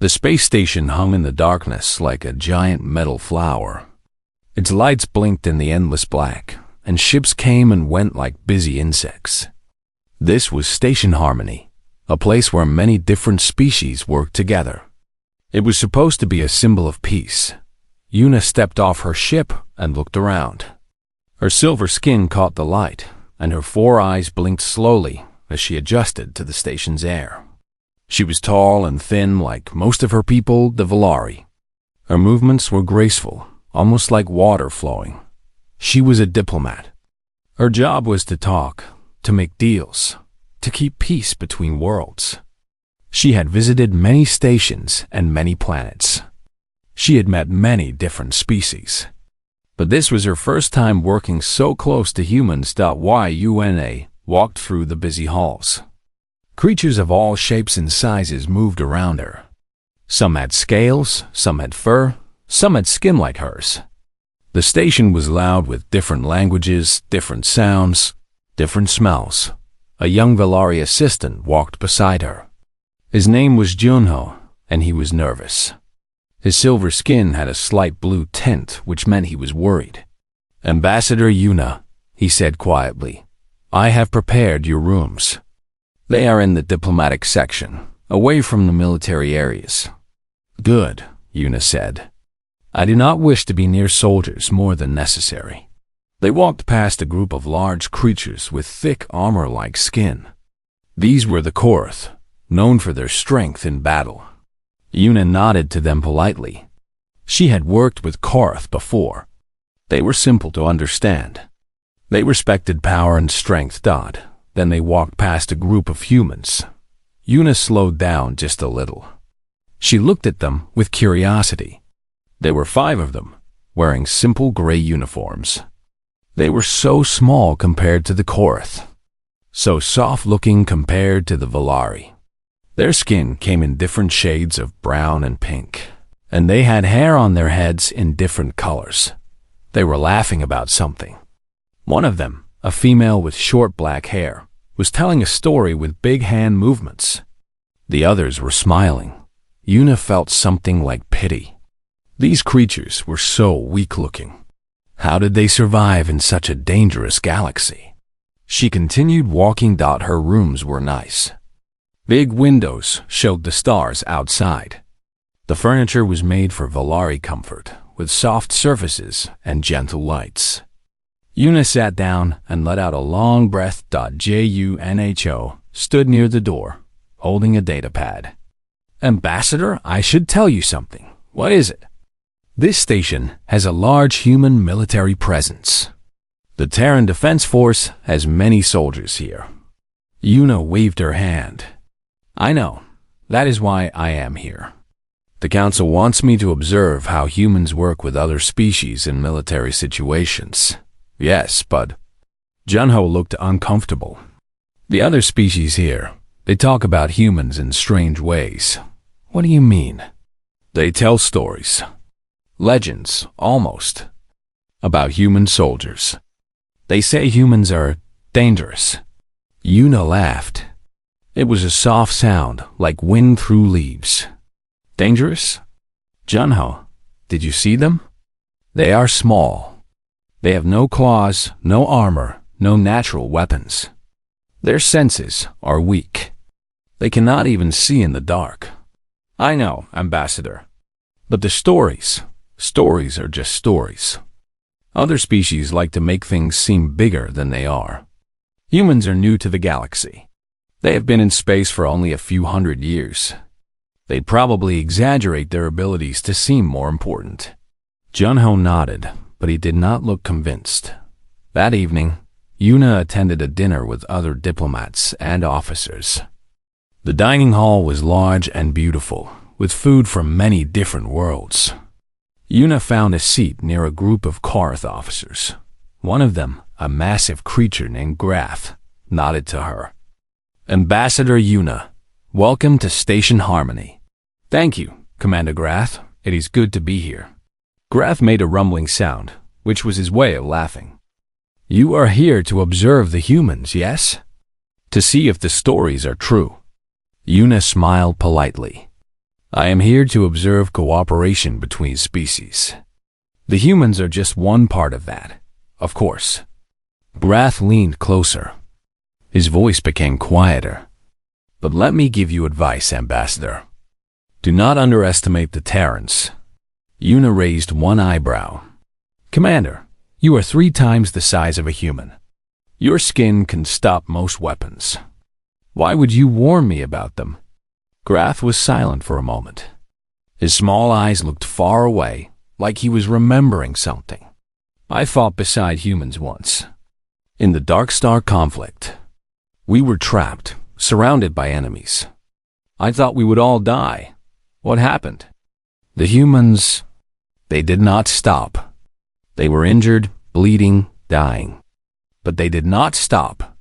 The space station hung in the darkness like a giant metal flower. Its lights blinked in the endless black, and ships came and went like busy insects. This was Station Harmony, a place where many different species worked together. It was supposed to be a symbol of peace. Una stepped off her ship and looked around. Her silver skin caught the light, and her 4 eyes blinked slowly as she adjusted to the station's air. She was tall and thin like most of her people, the Valari. Her movements were graceful, almost like water flowing. She was a diplomat. Her job was to talk, to make deals, to keep peace between worlds. She had visited many stations and many planets. She had met many different species. But this was her first time working so close to humans. Una walked through the busy halls. Creatures of all shapes and sizes moved around her. Some had scales, some had fur, some had skin like hers. The station was loud with different languages, different sounds, different smells. A young Valari assistant walked beside her. His name was Junho, and he was nervous. His silver skin had a slight blue tint, which meant he was worried. "Ambassador Una," he said quietly, "I have prepared your rooms. They are in the diplomatic section, away from the military areas." "Good," Una said. "I do not wish to be near soldiers more than necessary." They walked past a group of large creatures with thick armor-like skin. These were the Korath, known for their strength in battle. Una nodded to them politely. She had worked with Korath before. They were simple to understand. They respected power and strength. Then they walked past a group of humans. Una slowed down just a little. She looked at them with curiosity. There were 5 of them, wearing simple gray uniforms. They were so small compared to the Korath, so soft-looking compared to the Valari. Their skin came in different shades of brown and pink, and they had hair on their heads in different colors. They were laughing about something. One of them, a female with short black hair, was telling a story with big hand movements. The others were smiling. Una felt something like pity. These creatures were so weak-looking. How did they survive in such a dangerous galaxy? She continued walking. Her rooms were nice. Big windows showed the stars outside. The furniture was made for Valari comfort, with soft surfaces and gentle lights. Una sat down and let out a long breath. Junho stood near the door, holding a datapad. "Ambassador, I should tell you something. What is it?" "This station has a large human military presence. The Terran Defense Force has many soldiers here." Una waved her hand. "I know. That is why I am here. The Council wants me to observe how humans work with other species in military situations." "Yes, but..." Junho looked uncomfortable. "The other species here, they talk about humans in strange ways." "What do you mean?" "They tell stories. Legends, almost. About human soldiers. They say humans are dangerous." Una laughed. It was a soft sound, like wind through leaves. "Dangerous?" "Junho, did you see them? They are small. They have no claws, no armor, no natural weapons. Their senses are weak. They cannot even see in the dark." "I know, Ambassador. But the stories are just stories. Other species like to make things seem bigger than they are. Humans are new to the galaxy. They have been in space for only a few hundred years. They'd probably exaggerate their abilities to seem more important." Junho nodded, but he did not look convinced. That evening, Una attended a dinner with other diplomats and officers. The dining hall was large and beautiful, with food from many different worlds. Una found a seat near a group of Korath officers. One of them, a massive creature named Grath, nodded to her. "Ambassador Una, welcome to Station Harmony." "Thank you, Commander Grath. It is good to be here." Grath made a rumbling sound, which was his way of laughing. "You are here to observe the humans, yes? To see if the stories are true." Una smiled politely. I am here to observe cooperation between species. The humans are just one part of that, of course. Grath leaned closer. His voice became quieter. But let me give you advice, Ambassador. Do not underestimate the Terrans. Una raised one eyebrow. Commander, you are 3 times the size of a human. Your skin can stop most weapons. Why would you warn me about them? Grath was silent for a moment. His small eyes looked far away, like he was remembering something. I fought beside humans once. In the Dark Star conflict. We were trapped, surrounded by enemies. I thought we would all die. What happened? The humans, they did not stop. They were injured, bleeding, dying. But they did not stop.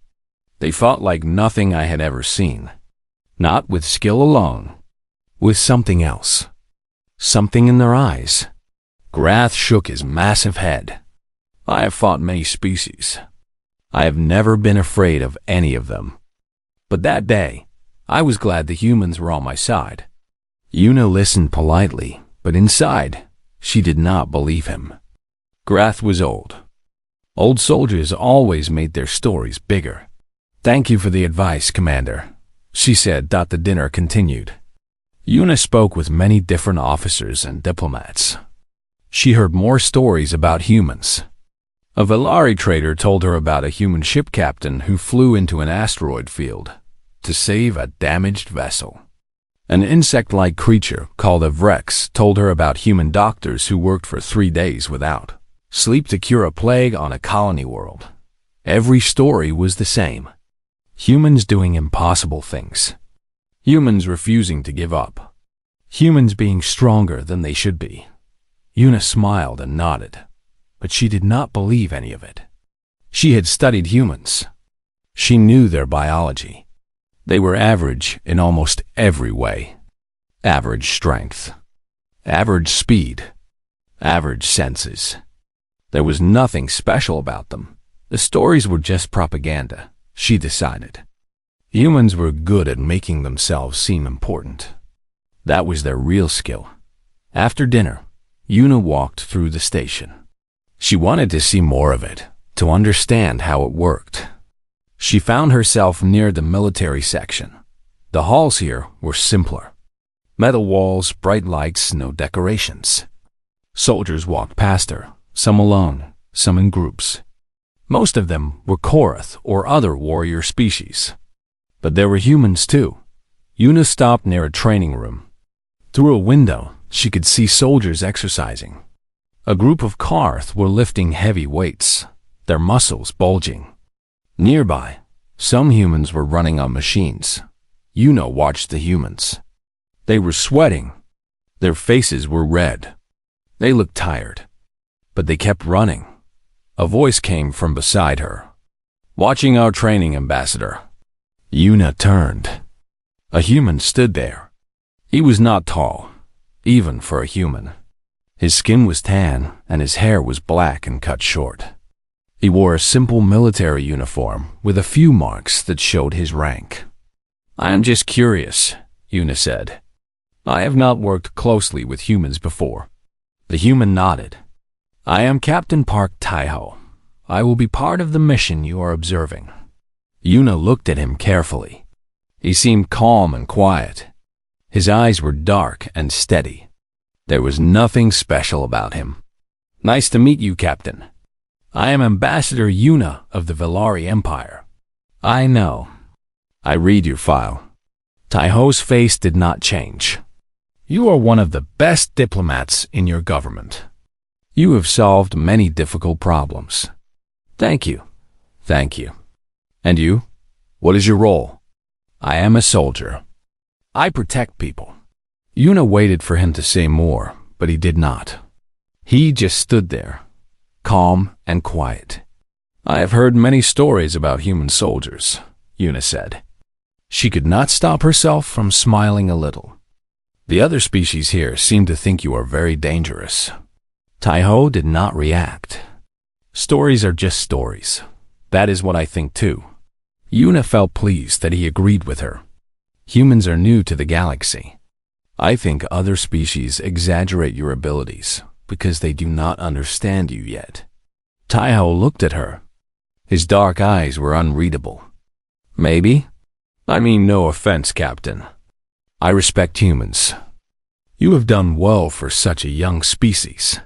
They fought like nothing I had ever seen. Not with skill alone. With something else. Something in their eyes. Grath shook his massive head. I have fought many species. I have never been afraid of any of them. But that day, I was glad the humans were on my side. Una listened politely, but inside, she did not believe him. Grath was old. Old soldiers always made their stories bigger. Thank you for the advice, Commander, she said. The dinner continued. Una spoke with many different officers and diplomats. She heard more stories about humans. A Velari trader told her about a human ship captain who flew into an asteroid field to save a damaged vessel. An insect-like creature called a Vrex told her about human doctors who worked for 3 days without sleep to cure a plague on a colony world. Every story was the same. Humans doing impossible things. Humans refusing to give up. Humans being stronger than they should be. Una smiled and nodded, but she did not believe any of it. She had studied humans. She knew their biology. They were average in almost every way. Average strength. Average speed. Average senses. There was nothing special about them. The stories were just propaganda, she decided. Humans were good at making themselves seem important. That was their real skill. After dinner, Una walked through the station. She wanted to see more of it, to understand how it worked. She found herself near the military section. The halls here were simpler. Metal walls, bright lights, no decorations. Soldiers walked past her, some alone, some in groups. Most of them were Korath or other warrior species. But there were humans too. Una stopped near a training room. Through a window, she could see soldiers exercising. A group of Karth were lifting heavy weights, their muscles bulging. Nearby, some humans were running on machines. Una watched the humans. They were sweating. Their faces were red. They looked tired. But they kept running. A voice came from beside her. Watching our training, Ambassador. Una turned. A human stood there. He was not tall, even for a human. His skin was tan, and his hair was black and cut short. He wore a simple military uniform with a few marks that showed his rank. I am just curious, Una said. I have not worked closely with humans before. The human nodded. I am Captain Park Taiho. I will be part of the mission you are observing. Una looked at him carefully. He seemed calm and quiet. His eyes were dark and steady. There was nothing special about him. Nice to meet you, Captain. I am Ambassador Una of the Velari Empire. I know. I read your file. Taiho's face did not change. You are one of the best diplomats in your government. You have solved many difficult problems. Thank you. Thank you. And you? What is your role? I am a soldier. I protect people. Una waited for him to say more, but he did not. He just stood there, calm and quiet. I have heard many stories about human soldiers, Una said. She could not stop herself from smiling a little. The other species here seem to think you are very dangerous. Taiho did not react. Stories are just stories. That is what I think too. Una felt pleased that he agreed with her. Humans are new to the galaxy. I think other species exaggerate your abilities because they do not understand you yet. Taiho looked at her. His dark eyes were unreadable. Maybe? I mean no offense, Captain. I respect humans. You have done well for such a young species.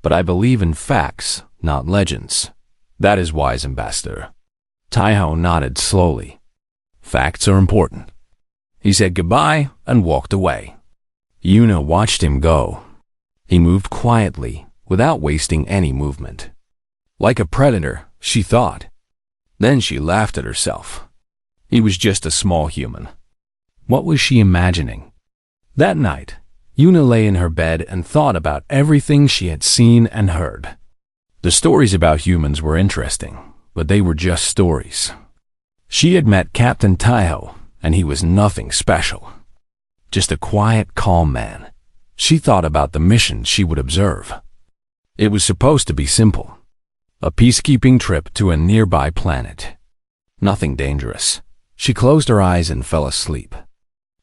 But I believe in facts, not legends. That is wise, Ambassador. Taiho nodded slowly. Facts are important. He said goodbye and walked away. Yuna watched him go. He moved quietly, without wasting any movement. Like a predator, she thought. Then she laughed at herself. He was just a small human. What was she imagining? That night, Yuna lay in her bed and thought about everything she had seen and heard. The stories about humans were interesting, but they were just stories. She had met Captain Taiho, and he was nothing special. Just a quiet, calm man. She thought about the mission she would observe. It was supposed to be simple. A peacekeeping trip to a nearby planet. Nothing dangerous. She closed her eyes and fell asleep,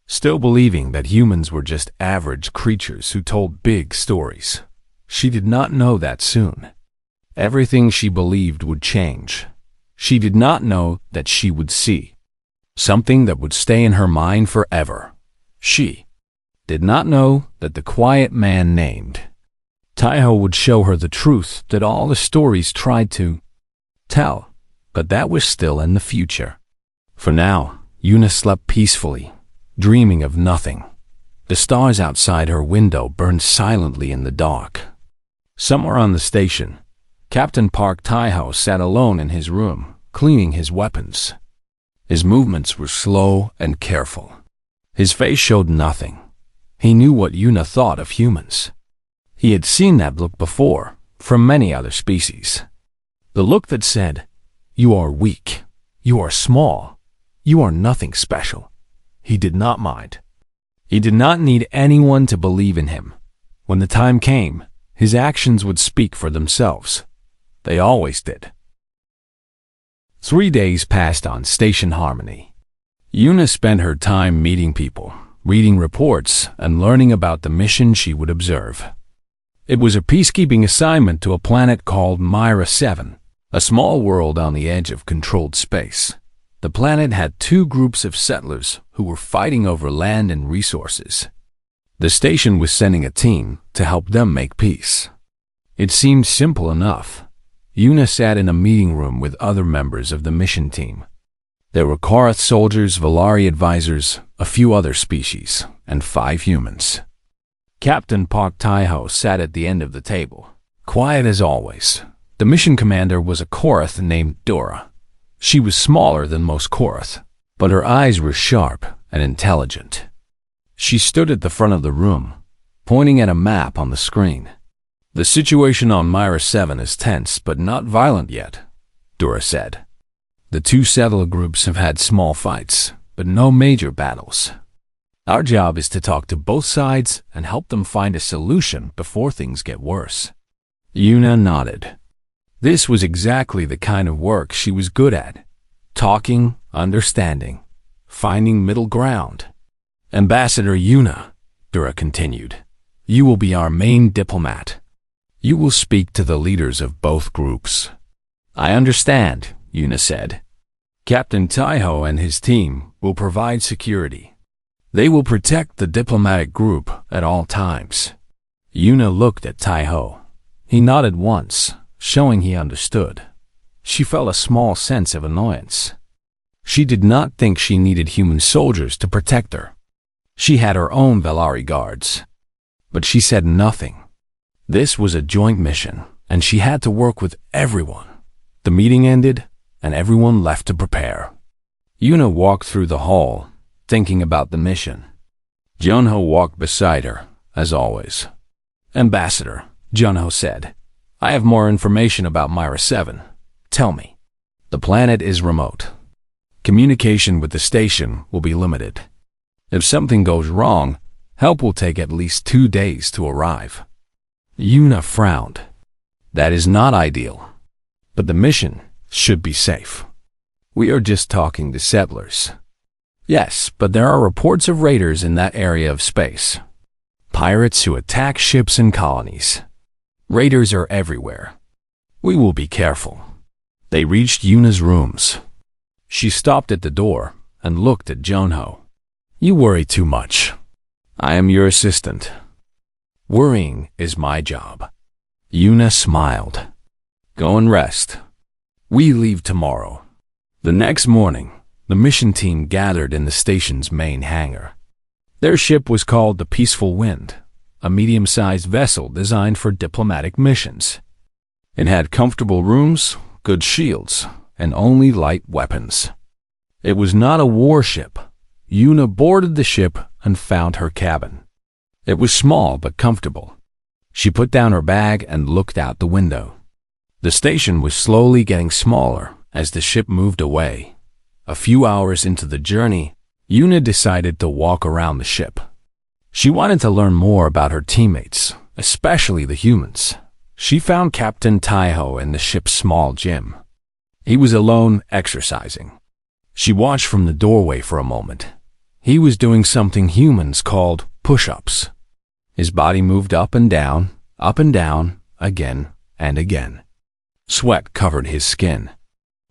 still believing that humans were just average creatures who told big stories. She did not know that soon. Everything she believed would change. She did not know that she would see something that would stay in her mind forever. She did not know that the quiet man named Taiho would show her the truth that all the stories tried to tell, but that was still in the future. For now, Yuna slept peacefully, dreaming of nothing. The stars outside her window burned silently in the dark. Somewhere on the station, Captain Park Taiho sat alone in his room, cleaning his weapons. His movements were slow and careful. His face showed nothing. He knew what Yuna thought of humans. He had seen that look before, from many other species. The look that said, "You are weak. You are small. You are nothing special." He did not mind. He did not need anyone to believe in him. When the time came, his actions would speak for themselves. They always did. 3 days passed on Station Harmony. Yuna spent her time meeting people, reading reports, and learning about the mission she would observe. It was a peacekeeping assignment to a planet called Myra 7, a small world on the edge of controlled space. The planet had 2 groups of settlers who were fighting over land and resources. The station was sending a team to help them make peace. It seemed simple enough. Yuna sat in a meeting room with other members of the mission team. There were Korath soldiers, Valari advisors, a few other species, and 5 humans. Captain Park Taiho sat at the end of the table, quiet as always. The mission commander was a Korath named Dora. She was smaller than most Korath, but her eyes were sharp and intelligent. She stood at the front of the room, pointing at a map on the screen. "The situation on Myra 7 is tense but not violent yet," Dora said. "The 2 settler groups have had small fights, but no major battles. Our job is to talk to both sides and help them find a solution before things get worse." Yuna nodded. This was exactly the kind of work she was good at. Talking, understanding, finding middle ground. "Ambassador Yuna," Dura continued, "you will be our main diplomat. You will speak to the leaders of both groups." "I understand," Yuna said. "Captain Taiho and his team will provide security. They will protect the diplomatic group at all times." Yuna looked at Taiho. He nodded once, showing he understood. She felt a small sense of annoyance. She did not think she needed human soldiers to protect her. She had her own Valari guards. But she said nothing. This was a joint mission, and she had to work with everyone. The meeting ended, and everyone left to prepare. Yuna walked through the hall, thinking about the mission. Junho walked beside her, as always. "Ambassador," Junho said, "I have more information about Myra 7. Tell me." "The planet is remote. Communication with the station will be limited. If something goes wrong, help will take at least 2 days to arrive." Yuna frowned. "That is not ideal. But the mission should be safe. We are just talking to settlers." Yes, but there are reports of raiders in that area of space. Pirates who attack ships and colonies. Raiders are everywhere. We will be careful. They reached Yuna's rooms. She stopped at the door and looked at Junho. You worry too much. I am your assistant. Worrying is my job. Yuna smiled. Go and rest. We leave tomorrow. The next morning, the mission team gathered in the station's main hangar. Their ship was called the Peaceful Wind, a medium-sized vessel designed for diplomatic missions. It had comfortable rooms, good shields, and only light weapons. It was not a warship. Yuna boarded the ship and found her cabin. It was small but comfortable. She put down her bag and looked out the window. The station was slowly getting smaller as the ship moved away. A few hours into the journey, Yuna decided to walk around the ship. She wanted to learn more about her teammates, especially the humans. She found Captain Taiho in the ship's small gym. He was alone, exercising. She watched from the doorway for a moment. He was doing something humans called push-ups. His body moved up and down, again and again. Sweat covered his skin.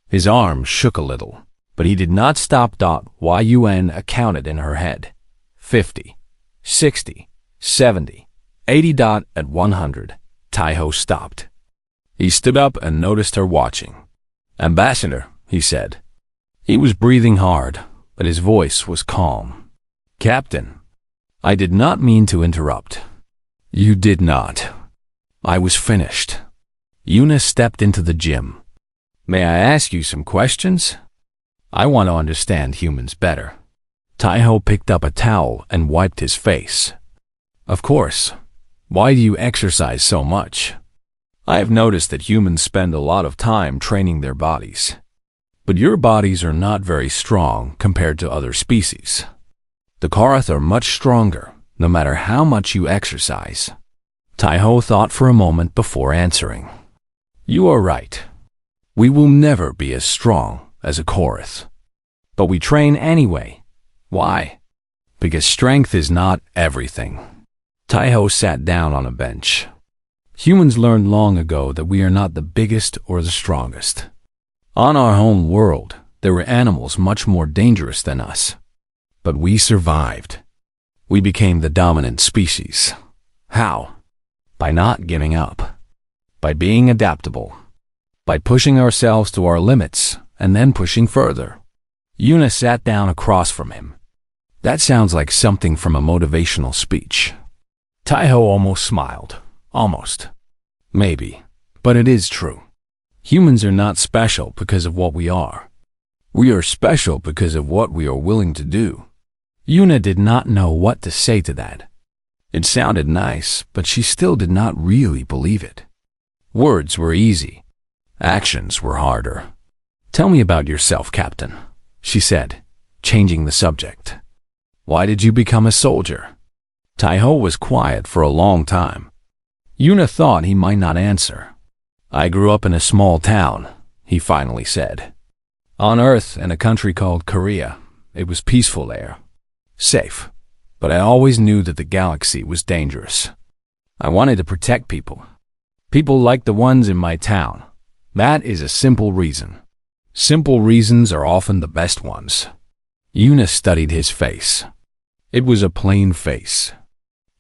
His arms shook a little, but he did not stop. Yun counted in her head. 50, 60, 70, 80. At 100, Taiho stopped. He stood up and noticed her watching. Ambassador, he said. He was breathing hard, but his voice was calm. Captain, I did not mean to interrupt. You did not. I was finished. Yuna stepped into the gym. May I ask you some questions? I want to understand humans better. Taiho picked up a towel and wiped his face. Of course. Why do you exercise so much? I have noticed that humans spend a lot of time training their bodies. But your bodies are not very strong compared to other species. The Karath are much stronger, no matter how much you exercise. Taiho thought for a moment before answering. You are right. We will never be as strong as a Karath. But we train anyway. Why? Because strength is not everything. Taiho sat down on a bench. Humans learned long ago that we are not the biggest or the strongest. On our home world, there were animals much more dangerous than us. But we survived. We became the dominant species. How? By not giving up. By being adaptable. By pushing ourselves to our limits and then pushing further. Yuna sat down across from him. That sounds like something from a motivational speech. Taiho almost smiled. Almost. Maybe. But it is true. Humans are not special because of what we are. We are special because of what we are willing to do. Yuna did not know what to say to that. It sounded nice, but she still did not really believe it. Words were easy. Actions were harder. Tell me about yourself, Captain, she said, changing the subject. Why did you become a soldier? Taiho was quiet for a long time. Yuna thought he might not answer. I grew up in a small town, he finally said. On Earth, in a country called Korea. It was peaceful there. Safe. But I always knew that the galaxy was dangerous. I wanted to protect people. People like the ones in my town. That is a simple reason. Simple reasons are often the best ones. Yuna studied his face. It was a plain face.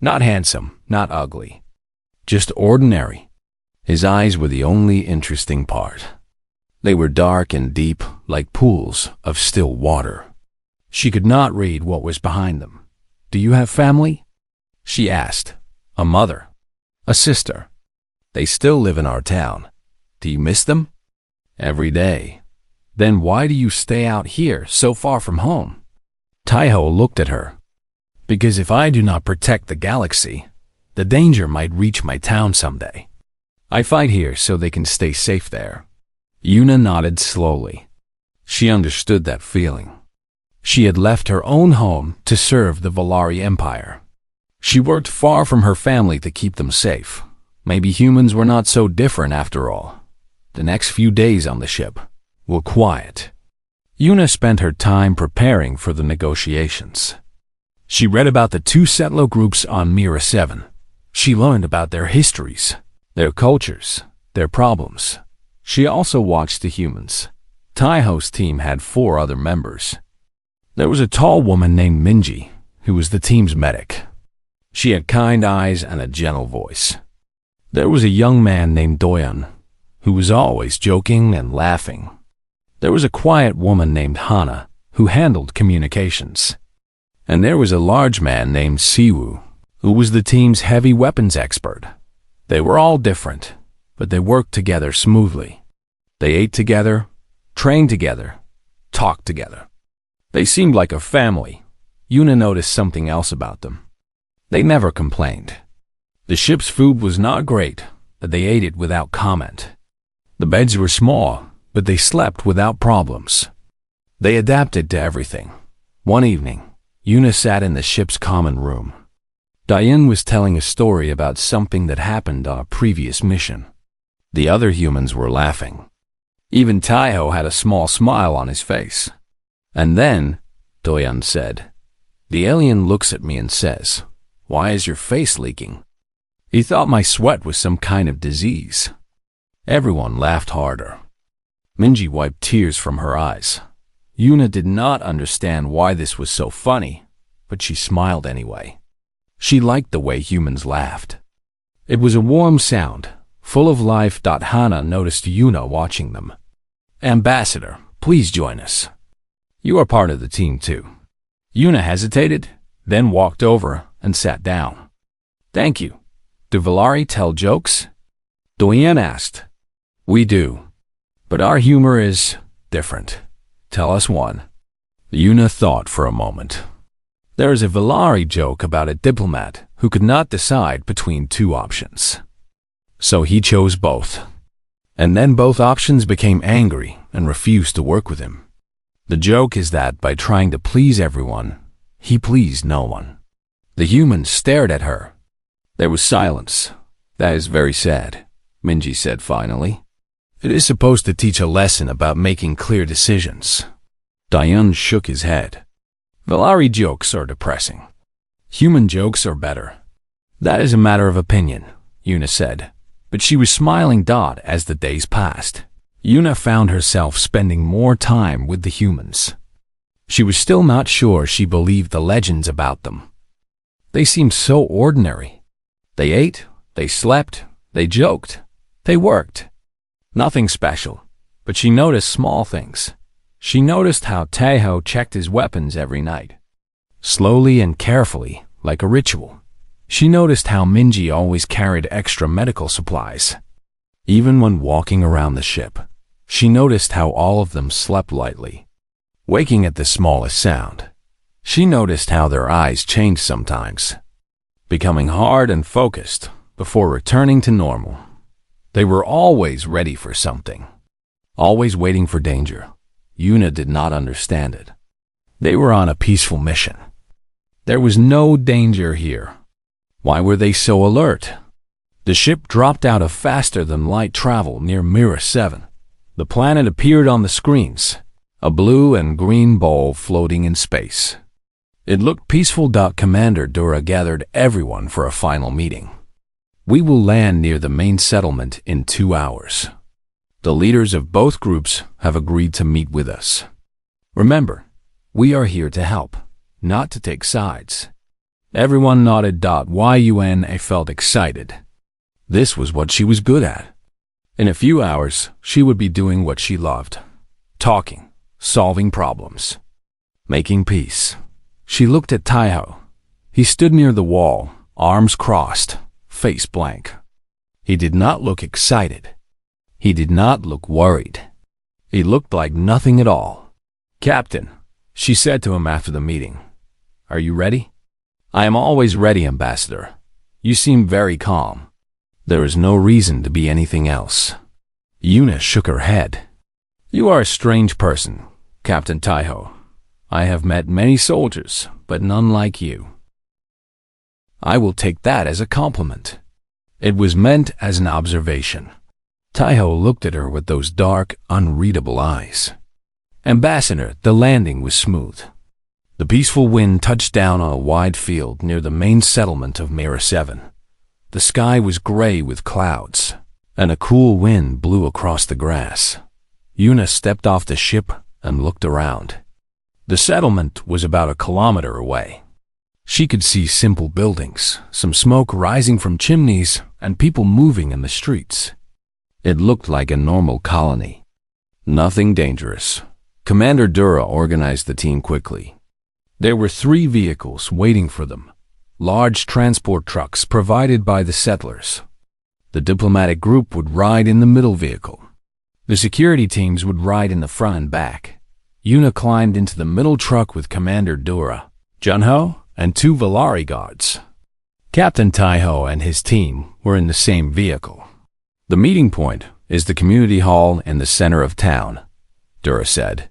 Not handsome, not ugly. Just ordinary. His eyes were the only interesting part. They were dark and deep, like pools of still water. She could not read what was behind them. Do you have family? She asked. A mother. A sister. They still live in our town. Do you miss them? Every day. Then why do you stay out here so far from home? Taiho looked at her. Because if I do not protect the galaxy, the danger might reach my town someday. I fight here so they can stay safe there. Yuna nodded slowly. She understood that feeling. She had left her own home to serve the Valari Empire. She worked far from her family to keep them safe. Maybe humans were not so different after all. The next few days on the ship were quiet. Yuna spent her time preparing for the negotiations. She read about the two settler groups on Mira 7. She learned about their histories, their cultures, their problems. She also watched the humans. Taiho's team had 4 other members. There was a tall woman named Minji, who was the team's medic. She had kind eyes and a gentle voice. There was a young man named Doyan, who was always joking and laughing. There was a quiet woman named Hana, who handled communications. And there was a large man named Siwu, who was the team's heavy weapons expert. They were all different, but they worked together smoothly. They ate together, trained together, talked together. They seemed like a family. Yuna noticed something else about them. They never complained. The ship's food was not great, but they ate it without comment. The beds were small, but they slept without problems. They adapted to everything. One evening, Yuna sat in the ship's common room. Diane was telling a story about something that happened on a previous mission. The other humans were laughing. Even Taiho had a small smile on his face. And then, Doyan said, "The alien looks at me and says, 'Why is your face leaking?' He thought my sweat was some kind of disease." Everyone laughed harder. Minji wiped tears from her eyes. Yuna did not understand why this was so funny, but she smiled anyway. She liked the way humans laughed. It was a warm sound, full of life. Hana noticed Yuna watching them. "Ambassador, please join us. You are part of the team too." Yuna hesitated, then walked over and sat down. "Thank you. Do Valari tell jokes?" Doyen asked. "We do, but our humor is different. Tell us one." Yuna thought for a moment. There is a Valari joke about a diplomat who could not decide between 2 options. So he chose both. And then both options became angry and refused to work with him. The joke is that by trying to please everyone, he pleased no one. The humans stared at her. There was silence. "That is very sad," Minji said finally. "It is supposed to teach a lesson about making clear decisions." Diane shook his head. "Valari jokes are depressing. Human jokes are better." "That is a matter of opinion," Yuna said, but she was smiling. As the days passed, Yuna found herself spending more time with the humans. She was still not sure she believed the legends about them. They seemed so ordinary. They ate, they slept, they joked, they worked. Nothing special, but she noticed small things. She noticed how Taiho checked his weapons every night, slowly and carefully, like a ritual. She noticed how Minji always carried extra medical supplies. Even when walking around the ship, she noticed how all of them slept lightly, waking at the smallest sound. She noticed how their eyes changed sometimes, becoming hard and focused before returning to normal. They were always ready for something, always waiting for danger. Yuna did not understand it. They were on a peaceful mission. There was no danger here. Why were they so alert? The ship dropped out of faster-than-light travel near Mira 7. The planet appeared on the screens, a blue and green ball floating in space. It looked peaceful. Commander Dura gathered everyone for a final meeting. "We will land near the main settlement in 2 hours. The leaders of both groups have agreed to meet with us. Remember, we are here to help, not to take sides." Everyone nodded. Yuna felt excited. This was what she was good at. In a few hours, she would be doing what she loved: talking, solving problems, making peace. She looked at Taiho. He stood near the wall, arms crossed, face blank. He did not look excited. He did not look worried. He looked like nothing at all. "Captain," she said to him after the meeting, "are you ready?" "I am always ready, Ambassador. You seem very calm." "There is no reason to be anything else." Yuna shook her head. "You are a strange person, Captain Taiho. I have met many soldiers, but none like you." "I will take that as a compliment." It was meant as an observation. Taiho looked at her with those dark, unreadable eyes. Ambassador, the landing was smooth. The peaceful wind touched down on a wide field near the main settlement of Mira 7. The sky was gray with clouds, and a cool wind blew across the grass. Yuna stepped off the ship and looked around. The settlement was about a kilometer away. She could see simple buildings, some smoke rising from chimneys, and people moving in the streets. It looked like a normal colony. Nothing dangerous. Commander Dura organized the team quickly. There were 3 vehicles waiting for them, large transport trucks provided by the settlers. The diplomatic group would ride in the middle vehicle. The security teams would ride in the front and back. Yuna climbed into the middle truck with Commander Dura, Junho, and 2 Valari guards. Captain Taiho and his team were in the same vehicle. The meeting point is the community hall in the center of town, Dura said.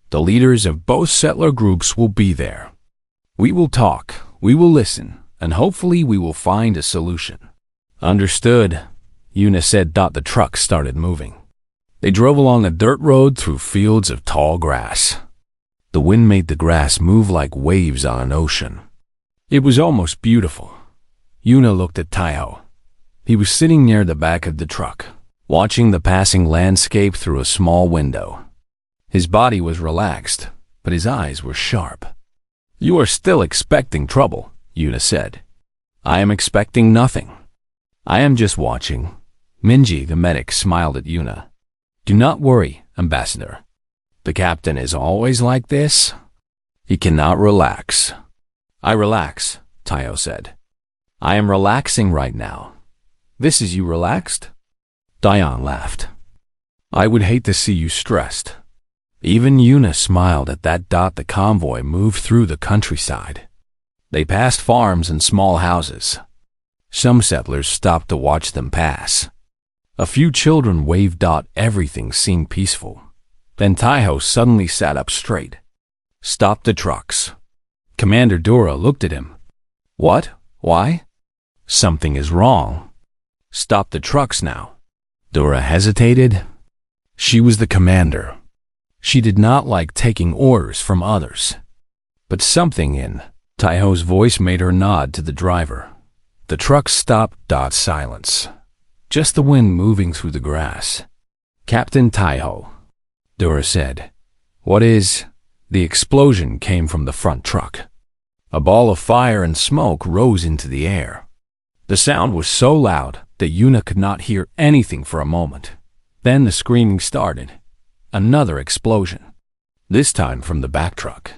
The leaders of both settler groups will be there. We will talk, we will listen, and hopefully we will find a solution. Understood, Yuna said. The truck started moving. They drove along a dirt road through fields of tall grass. The wind made the grass move like waves on an ocean. It was almost beautiful. Yuna looked at Taiho. He was sitting near the back of the truck, watching the passing landscape through a small window. His body was relaxed, but his eyes were sharp. You are still expecting trouble, Yuna said. I am expecting nothing. I am just watching. Minji, the medic, smiled at Yuna. Do not worry, Ambassador. The captain is always like this. He cannot relax. I relax, Taiho said. I am relaxing right now. This is you relaxed? Dion laughed. I would hate to see you stressed. Even Yuna smiled at that. The convoy moved through the countryside. They passed farms and small houses. Some settlers stopped to watch them pass. A few children waved. Everything seemed peaceful. Then Taiho suddenly sat up straight. Stop the trucks. Commander Dura looked at him. What? Why? Something is wrong. Stop the trucks now. Dura hesitated. She was the commander. She did not like taking orders from others. But something in Taiho's voice made her nod to the driver. The truck stopped. Silence. Just the wind moving through the grass. Captain Taiho, Dura said. What is? The explosion came from the front truck. A ball of fire and smoke rose into the air. The sound was so loud that Yuna could not hear anything for a moment. Then the screaming started. Another explosion. This time from the back truck.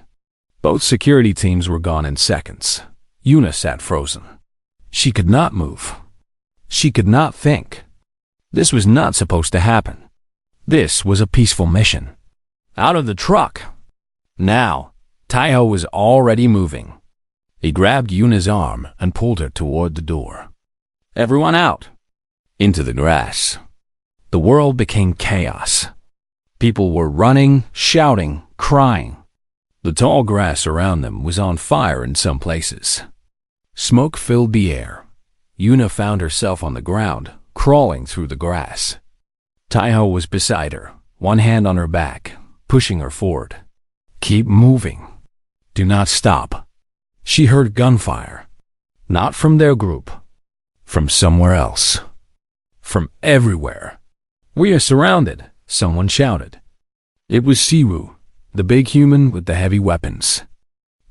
Both security teams were gone in seconds. Yuna sat frozen. She could not move. She could not think. This was not supposed to happen. This was a peaceful mission. Out of the truck. Now, Taiho was already moving. He grabbed Yuna's arm and pulled her toward the door. Everyone out. Into the grass. The world became chaos. People were running, shouting, crying. The tall grass around them was on fire in some places. Smoke filled the air. Yuna found herself on the ground, crawling through the grass. Taiho was beside her, one hand on her back, pushing her forward. Keep moving. Do not stop. She heard gunfire. Not from their group. From somewhere else. From everywhere. We are surrounded, someone shouted. It was Siwu, the big human with the heavy weapons.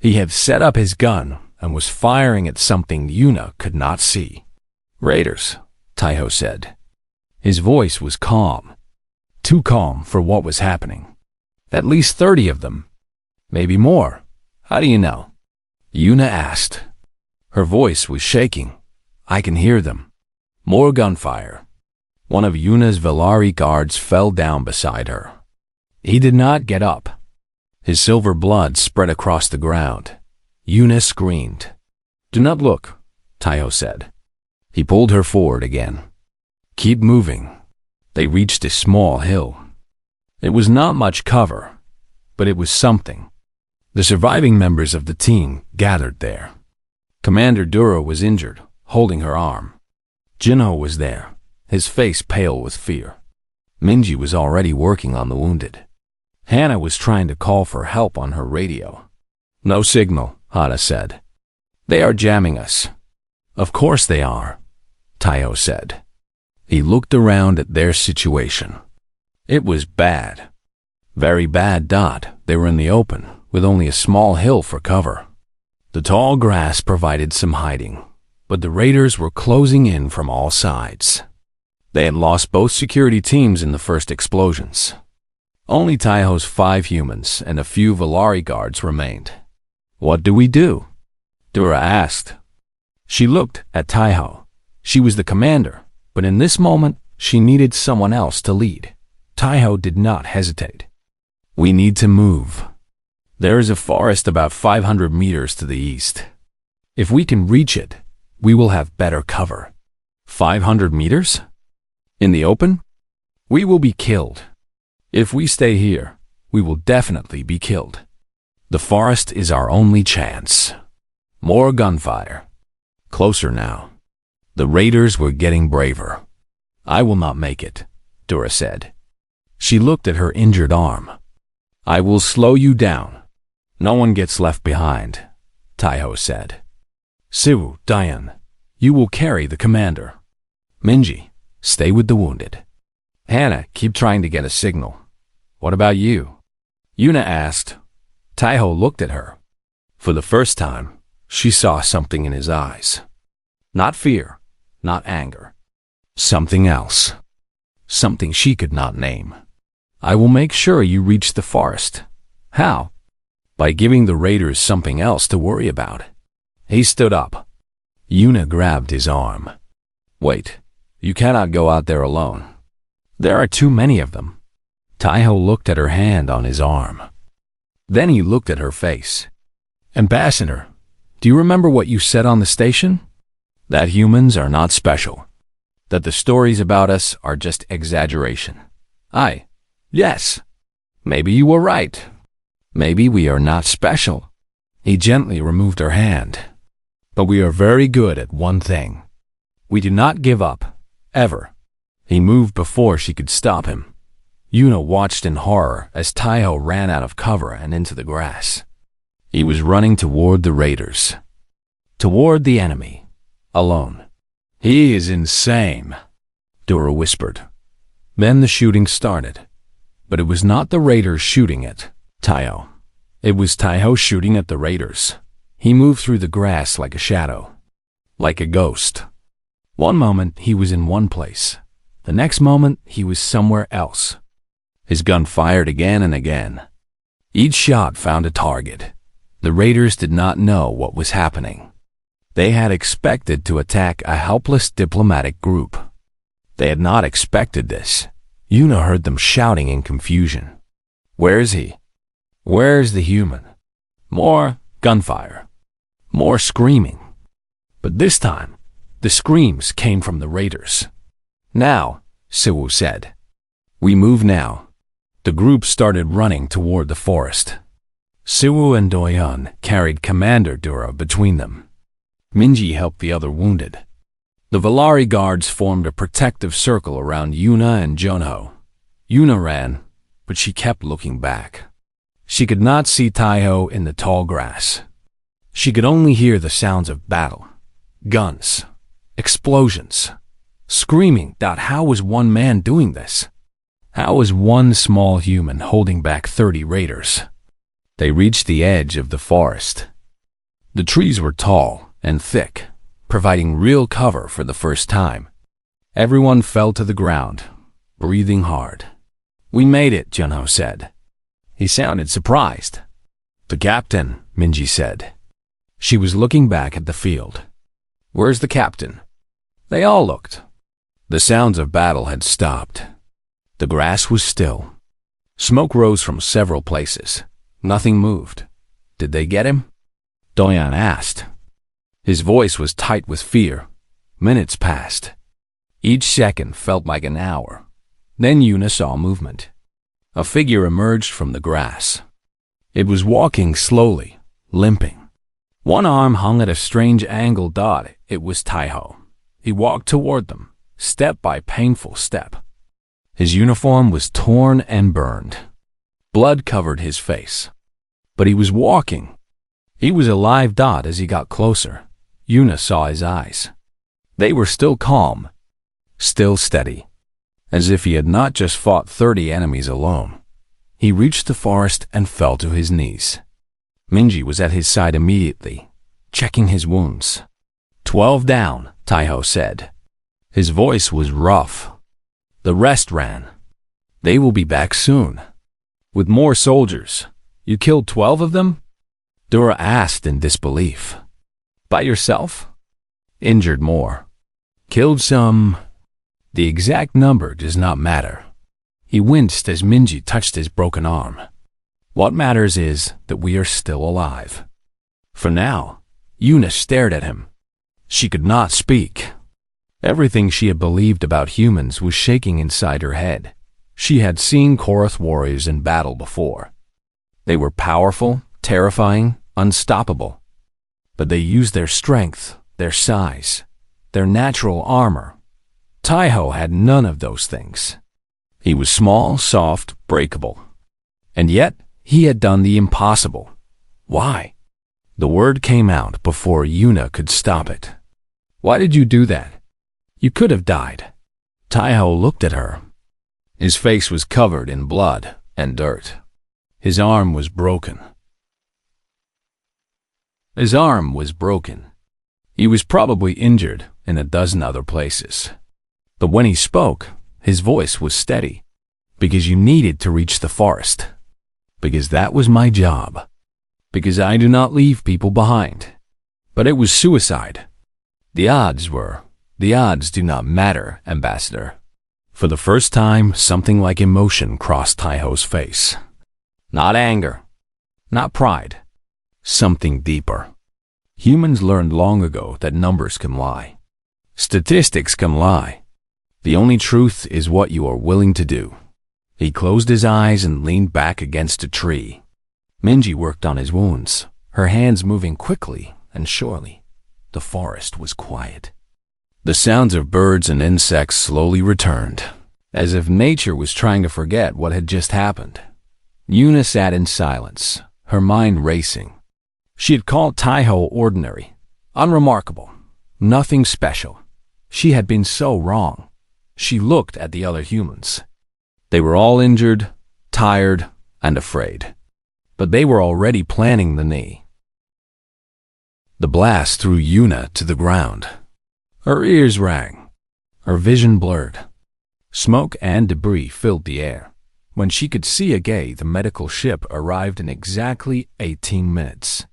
He had set up his gun and was firing at something Yuna could not see. Raiders, Taiho said. His voice was calm. Too calm for what was happening. At least 30 of them. Maybe more. How do you know? Yuna asked. Her voice was shaking. I can hear them. More gunfire. One of Yuna's Valari guards fell down beside her. He did not get up. His silver blood spread across the ground. Yuna screamed. Do not look, Taiho said. He pulled her forward again. Keep moving. They reached a small hill. It was not much cover, but it was something. The surviving members of the team gathered there. Commander Dura was injured, holding her arm. Jinho was there, his face pale with fear. Minji was already working on the wounded. Hannah was trying to call for help on her radio. No signal, Hannah said. They are jamming us. Of course they are, Taiho said. He looked around at their situation. It was bad. Very bad. They were in the open, with only a small hill for cover. The tall grass provided some hiding, but the raiders were closing in from all sides. They had lost both security teams in the first explosions. Only Taiho's 5 humans and a few Valari guards remained. What do we do? Dura asked. She looked at Taiho. She was the commander, but in this moment, she needed someone else to lead. Taiho did not hesitate. We need to move. There is a forest about 500 meters to the east. If we can reach it, we will have better cover. 500 meters? In the open? We will be killed. If we stay here, we will definitely be killed. The forest is our only chance. More gunfire. Closer now. The raiders were getting braver. I will not make it, Dura said. She looked at her injured arm. I will slow you down. No one gets left behind, Taiho said. Siwu, Diane, you will carry the commander. Minji, stay with the wounded. Hannah, keep trying to get a signal. What about you? Yuna asked. Taiho looked at her. For the first time, she saw something in his eyes. Not fear, not anger. Something else. Something she could not name. I will make sure you reach the forest. How? By giving the raiders something else to worry about. He stood up. Yuna grabbed his arm. Wait, you cannot go out there alone. There are too many of them. Taiho looked at her hand on his arm. Then he looked at her face. Ambassador, do you remember what you said on the station? That humans are not special. That the stories about us are just exaggeration. Yes. Maybe you were right. Maybe we are not special. He gently removed her hand. But we are very good at one thing. We do not give up, ever. He moved before she could stop him. Yuna watched in horror as Taiho ran out of cover and into the grass. He was running toward the raiders. Toward the enemy. Alone. He is insane, Dora whispered. Then the shooting started. But it was not the raiders shooting at Taiho. It was Taiho shooting at the raiders. He moved through the grass like a shadow. Like a ghost. One moment he was in one place. The next moment he was somewhere else. His gun fired again and again. Each shot found a target. The raiders did not know what was happening. They had expected to attack a helpless diplomatic group. They had not expected this. Yuna heard them shouting in confusion. Where is he? Where is the human? More gunfire. More screaming. But this time, the screams came from the raiders. Now, Siwu said. We move now. The group started running toward the forest. Siwu and Doyan carried Commander Dura between them. Minji helped the other wounded. The Valari guards formed a protective circle around Yuna and Junho. Yuna ran, but she kept looking back. She could not see Taiho in the tall grass. She could only hear the sounds of battle. Guns. Explosions. Screaming. How was one man doing this? How was one small human holding back 30 raiders? They reached the edge of the forest. The trees were tall and thick, providing real cover for the first time. Everyone fell to the ground, breathing hard. We made it, Junho said. He sounded surprised. The captain, Minji said. She was looking back at the field. Where's the captain? They all looked. The sounds of battle had stopped. The grass was still. Smoke rose from several places. Nothing moved. Did they get him? Doyan asked. His voice was tight with fear. Minutes passed. Each second felt like an hour. Then Yuna saw movement. A figure emerged from the grass. It was walking slowly, limping. One arm hung at a strange angle. It was Taiho. He walked toward them, step by painful step. His uniform was torn and burned. Blood covered his face. But he was walking. He was a live dot as he got closer. Yuna saw his eyes. They were still calm, still steady, as if he had not just fought 30 enemies alone. He reached the forest and fell to his knees. Minji was at his side immediately, checking his wounds. 12 down, Taiho said. His voice was rough. The rest ran. They will be back soon. With more soldiers. You killed 12 of them? Dora asked in disbelief. By yourself? Injured more. Killed some. The exact number does not matter. He winced as Minji touched his broken arm. What matters is that we are still alive. For now, Yuna stared at him. She could not speak. Everything she had believed about humans was shaking inside her head. She had seen Korath warriors in battle before. They were powerful, terrifying, unstoppable. But they used their strength, their size, their natural armor. Taiho had none of those things. He was small, soft, breakable. And yet, he had done the impossible. Why? The word came out before Yuna could stop it. Why did you do that? You could have died. Taiho looked at her. His face was covered in blood and dirt. His arm was broken. He was probably injured in a dozen other places. But when he spoke, his voice was steady. Because you needed to reach the forest. Because that was my job. Because I do not leave people behind. But it was suicide. The odds do not matter, Ambassador. For the first time, something like emotion crossed Taiho's face. Not anger. Not pride. Something deeper. Humans learned long ago that numbers can lie. Statistics can lie. The only truth is what you are willing to do. He closed his eyes and leaned back against a tree. Minji worked on his wounds, her hands moving quickly and surely. The forest was quiet. The sounds of birds and insects slowly returned, as if nature was trying to forget what had just happened. Yuna sat in silence, her mind racing. She had called Taiho ordinary, unremarkable, nothing special. She had been so wrong. She looked at the other humans. They were all injured, tired, and afraid. But they were already planning the knee. The blast threw Yuna to the ground. Her ears rang. Her vision blurred. Smoke and debris filled the air. When she could see again, the medical ship arrived in exactly 18 minutes.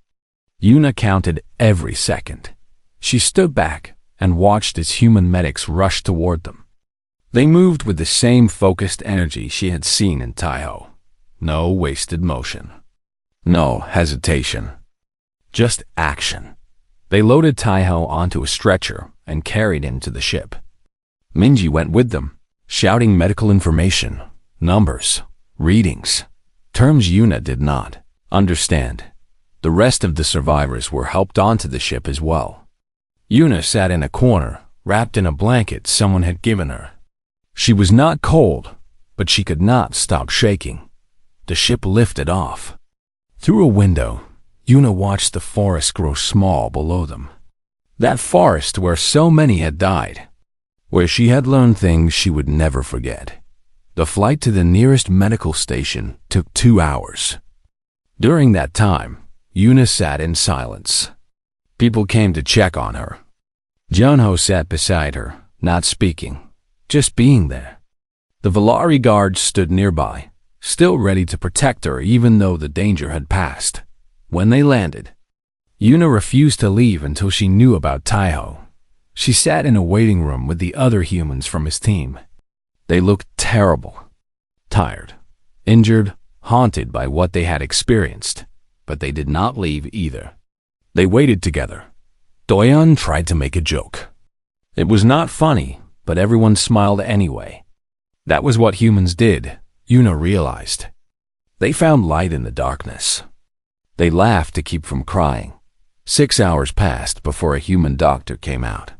Yuna counted every second. She stood back and watched as human medics rushed toward them. They moved with the same focused energy she had seen in Taiho. No wasted motion. No hesitation. Just action. They loaded Taiho onto a stretcher and carried him to the ship. Minji went with them, shouting medical information, numbers, readings, terms Yuna did not understand. The rest of the survivors were helped onto the ship as well. Yuna sat in a corner, wrapped in a blanket someone had given her. She was not cold, but she could not stop shaking. The ship lifted off. Through a window, Yuna watched the forest grow small below them. That forest where so many had died, where she had learned things she would never forget. The flight to the nearest medical station took 2 hours. During that time, Yuna sat in silence. People came to check on her. Junho sat beside her, not speaking, just being there. The Valari guards stood nearby, still ready to protect her even though the danger had passed. When they landed, Yuna refused to leave until she knew about Taiho. She sat in a waiting room with the other humans from his team. They looked terrible, tired, injured, haunted by what they had experienced, but they did not leave either. They waited together. Doyeon tried to make a joke. It was not funny, but everyone smiled anyway. That was what humans did, Yuna realized. They found light in the darkness. They laughed to keep from crying. 6 hours passed before a human doctor came out.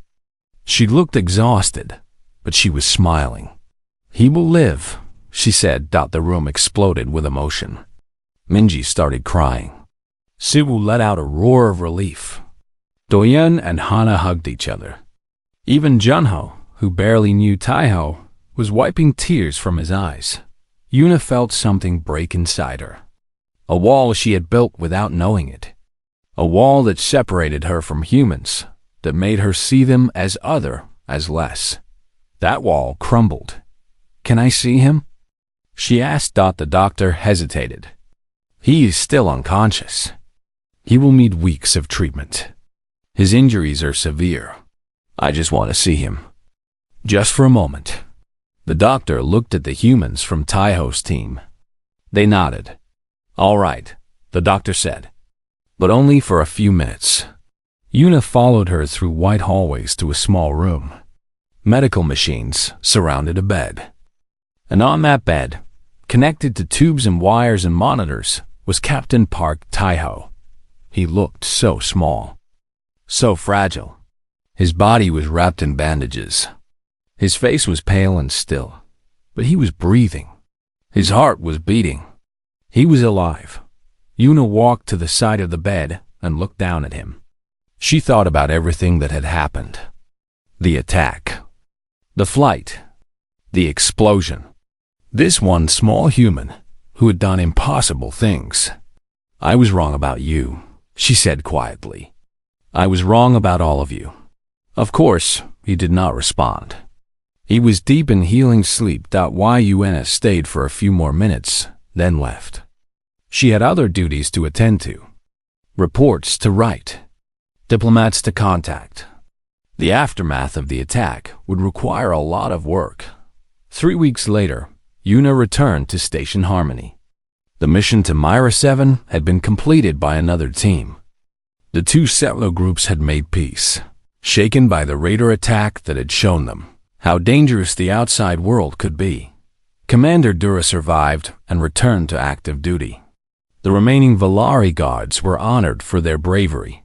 She looked exhausted, but she was smiling. He will live, she said. The room exploded with emotion. Minji started crying. Siwoo let out a roar of relief. Doyeon and Hana hugged each other. Even Junho, who barely knew Taiho, was wiping tears from his eyes. Yuna felt something break inside her. A wall she had built without knowing it. A wall that separated her from humans, that made her see them as other, as less. That wall crumbled. "Can I see him?" she asked. The doctor hesitated. "He is still unconscious. He will need weeks of treatment. His injuries are severe. I just want to see him." Just for a moment. The doctor looked at the humans from Taiho's team. They nodded. "All right," the doctor said. But only for a few minutes. Yuna followed her through white hallways to a small room. Medical machines surrounded a bed. And on that bed, connected to tubes and wires and monitors, was Captain Park Taiho. He looked so small, so fragile. His body was wrapped in bandages. His face was pale and still, but he was breathing. His heart was beating. He was alive. Yuna walked to the side of the bed and looked down at him. She thought about everything that had happened. The attack. The flight. The explosion. This one small human who had done impossible things. "I was wrong about you," she said quietly. "I was wrong about all of you." Of course, he did not respond. He was deep in healing sleep. Yuna stayed for a few more minutes, then left. She had other duties to attend to. Reports to write. Diplomats to contact. The aftermath of the attack would require a lot of work. 3 weeks later, Yuna returned to Station Harmony. The mission to Myra 7 had been completed by another team. The two settler groups had made peace, shaken by the raider attack that had shown them how dangerous the outside world could be. Commander Dura survived and returned to active duty. The remaining Valari guards were honored for their bravery.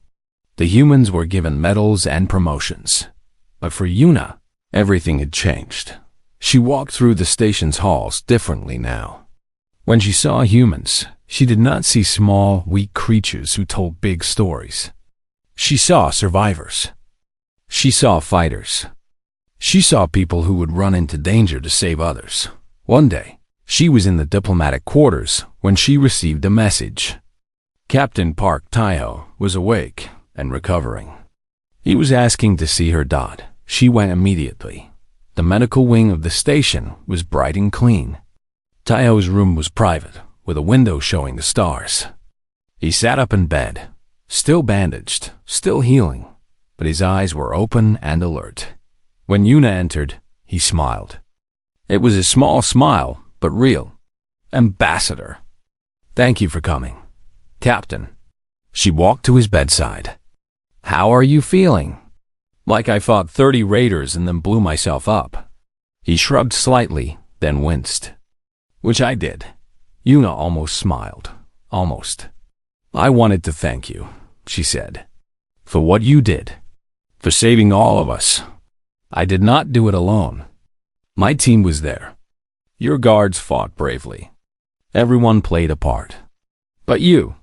The humans were given medals and promotions. But for Yuna, everything had changed. She walked through the station's halls differently now. When she saw humans, she did not see small, weak creatures who told big stories. She saw survivors. She saw fighters. She saw people who would run into danger to save others. One day, she was in the diplomatic quarters when she received a message. Captain Park Taiho was awake and recovering. He was asking to see her. She went immediately. The medical wing of the station was bright and clean. Taiho's room was private, with a window showing the stars. He sat up in bed, still bandaged, still healing, but his eyes were open and alert. When Yuna entered, he smiled. It was a small smile, but real. "Ambassador. Thank you for coming. Captain." She walked to his bedside. "How are you feeling?" "Like I fought 30 raiders and then blew myself up." He shrugged slightly, then winced. "Which I did." Yuna almost smiled. Almost. "I wanted to thank you," she said, "for what you did. For saving all of us. I did not do it alone. My team was there. Your guards fought bravely. Everyone played a part. But you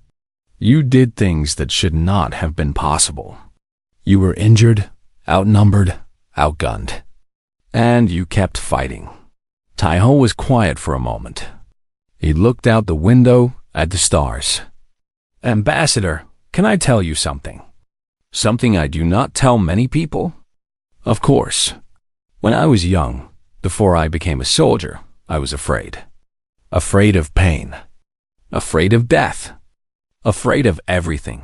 did things that should not have been possible. You were injured, outnumbered, outgunned. And you kept fighting." Taiho was quiet for a moment. He looked out the window at the stars. "Ambassador, can I tell you something? Something I do not tell many people?" "Of course. When I was young, before I became a soldier, I was afraid. Afraid of pain. Afraid of death. Afraid of everything."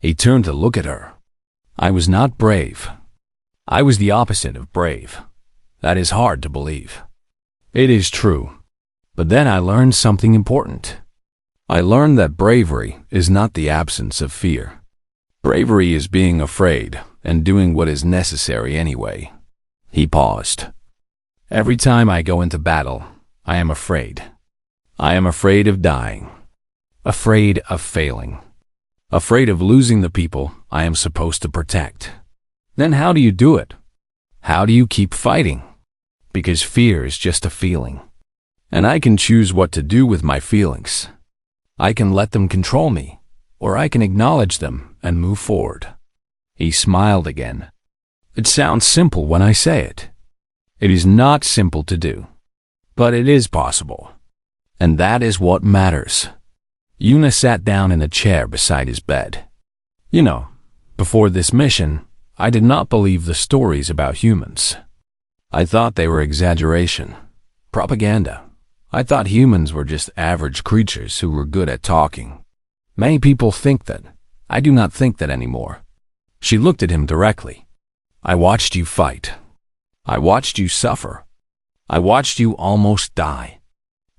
He turned to look at her. "I was not brave. I was the opposite of brave. That is hard to believe. It is true. But then I learned something important. I learned that bravery is not the absence of fear. Bravery is being afraid and doing what is necessary anyway." He paused. "Every time I go into battle, I am afraid. I am afraid of dying. Afraid of failing. Afraid of losing the people I am supposed to protect. Then how do you do it? How do you keep fighting? Because fear is just a feeling. And I can choose what to do with my feelings. I can let them control me, or I can acknowledge them and move forward. He smiled again. It sounds simple when I say it. It is not simple to do, but it is possible. And that is what matters. Yuna sat down in a chair beside his bed. You know, before this mission, I did not believe the stories about humans. I thought they were exaggeration, propaganda. I thought humans were just average creatures who were good at talking. Many people think that. I do not think that anymore. She looked at him directly. I watched you fight. I watched you suffer. I watched you almost die.